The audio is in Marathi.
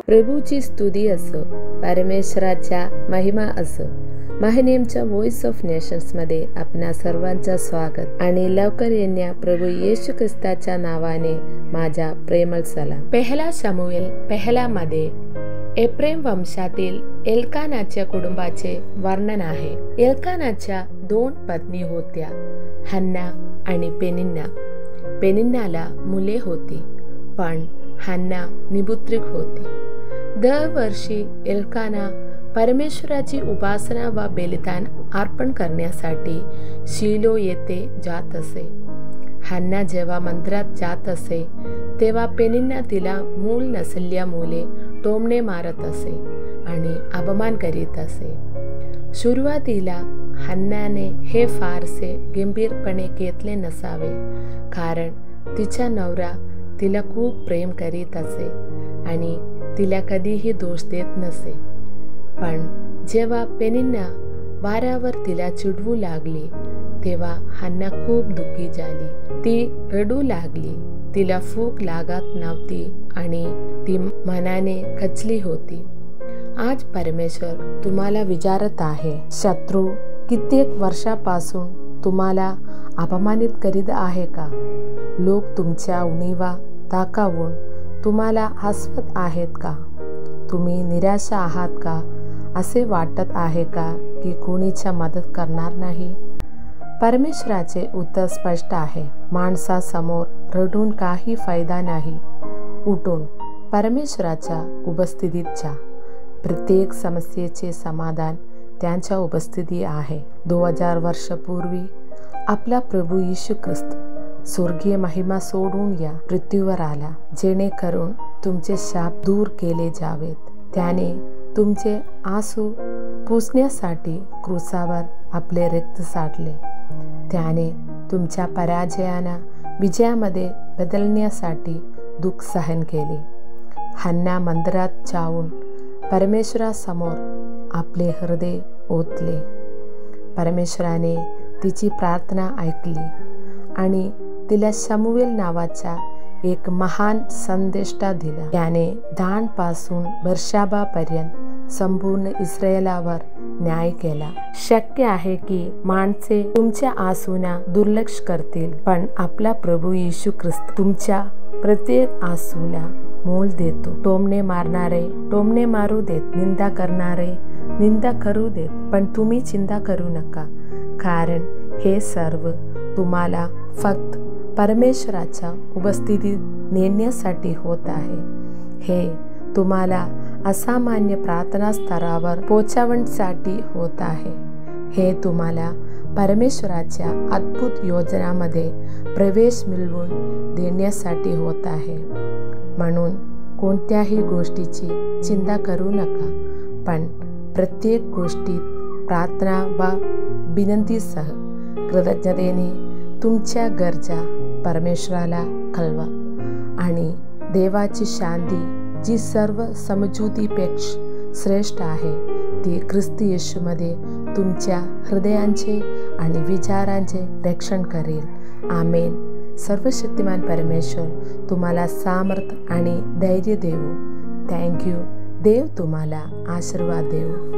प्रभूची स्तुती असो, परमेश्वराच्या महिमा असो. माहिनेमच्या व्हॉइस ऑफ नेशन्समध्ये आपणा सर्वांचं स्वागत आणि लवकर येण्या प्रभू येशू ख्रिस्ताच्या नावाने माझा प्रेमळ सलाम. पहिला शमूएल पहिलामध्ये एफ्रेम वंशातील एल्कानाच्या कुटुंबाचे वर्णन आहे. एल्कानाच्या 2 पत्नी होत्या, हन्ना आणि पेनिन्ना. पेनिन्नाला मुले होती, पण हन्ना निपुत्रिक होती. दरवर्षी एल्काना परमेश्वराची उपासना व बलिदान अर्पण करण्यासाठी शिलो येथे जात असे. हन्ना जेव्हा मंदिरात जात असे तेव्हा पेनिन्ना तिला मूल नसल्यामुळे टोमणे मारत असे आणि अपमान करीत असे. सुरुवातीला हन्नाने हे फारसे गंभीरपणे घेतले नसावे, कारण तिचा नवरा तिला खूप प्रेम करीत असे आणि तिला कधीही दोष देत नसे. पण जेव्हा पेनिन्ना वाऱ्यावर तिला चिडवू लागली तेव्हा हन्ना खूप दुःखी झाली. ती रडू लागली. तिला भूक लागत नव्हती आणि ती मनाने खचली होती. आज परमेश्वर तुम्हाला विचारत आहे, शत्रू कित्येक वर्षापासून तुम्हाला अपमानित करीत आहे का? लोक तुमच्या उणीवा दाखवून तुम्हाला हसवत आहेत का? तुम्ही निराश आहात का? असे वाटत आहे का की कोणीच्या मदत करणार नाही? परमेश्वराचे उत्तर स्पष्ट आहे, माणसासमोर रडून काही फायदा नाही. उठून परमेश्वराच्या उपस्थितीत जा. प्रत्येक समस्येचे समाधान त्यांच्या उपस्थिती आहे. 2000 वर्षापूर्वी आपला प्रभू येशू ख्रिस्त स्वर्गीय महिमा सोडून या पृथ्वीवर आला, जेणेकरून तुमचे शाप दूर केले जावेत. त्याने तुमचे आसू पुसण्यासाठी क्रूसावर आपले रक्त सांडले. त्याने तुमच्या पराजयाला विजयामध्ये बदलण्यासाठी दुःख सहन केले. हन्ना मंदिरात जाऊन परमेश्वरासमोर आपले हृदय ओतले. परमेश्वराने तिची प्रार्थना ऐकली आणि तिला शमूएल नावाचा एक महान संदेष्टा दिला. त्याने दानपासून बेर्शेबापर्यंत संपूर्ण इस्रायलावर न्याय केला. शक्य आहे की माणसे तुमच्या आसूंना दुर्लक्ष करतील, पण आपला प्रभू येशू ख्रिस्त तुमच्या प्रत्येक आसूला मोल देतो. टोमणे मारणारे टोमणे मारू देत, निंदा करणारे निंदा करू देत, पण तुम्ही चिंता करू नका, कारण हे सर्व तुम्हाला फक्त परमेश्वराच्या उपस्थितीत नेण्यासाठी होत आहे. हे तुम्हाला असामान्य प्रार्थना स्तरावर पोहोचवण्यासाठी होत आहे. हे तुम्हाला परमेश्वराच्या अद्भुत योजनामध्ये प्रवेश मिळवून देण्यासाठी होत आहे. म्हणून कोणत्याही गोष्टीची चिंता करू नका, पण प्रत्येक गोष्टीत प्रार्थना व विनंतीसह कृतज्ञतेने तुमच्या गरजा परमेश्वराला कळवा आणि देवाची शांती, जी सर्व समजुतीपेक्षा श्रेष्ठ आहे, ती ख्रिस्त येशूमध्ये तुमच्या हृदयांचे आणि विचारांचे रक्षण करेल. आमेन. सर्वशक्तिमान परमेश्वर तुम्हाला सामर्थ आणि धैर्य देवो. थँक्यू. देव तुम्हाला आशीर्वाद देवो.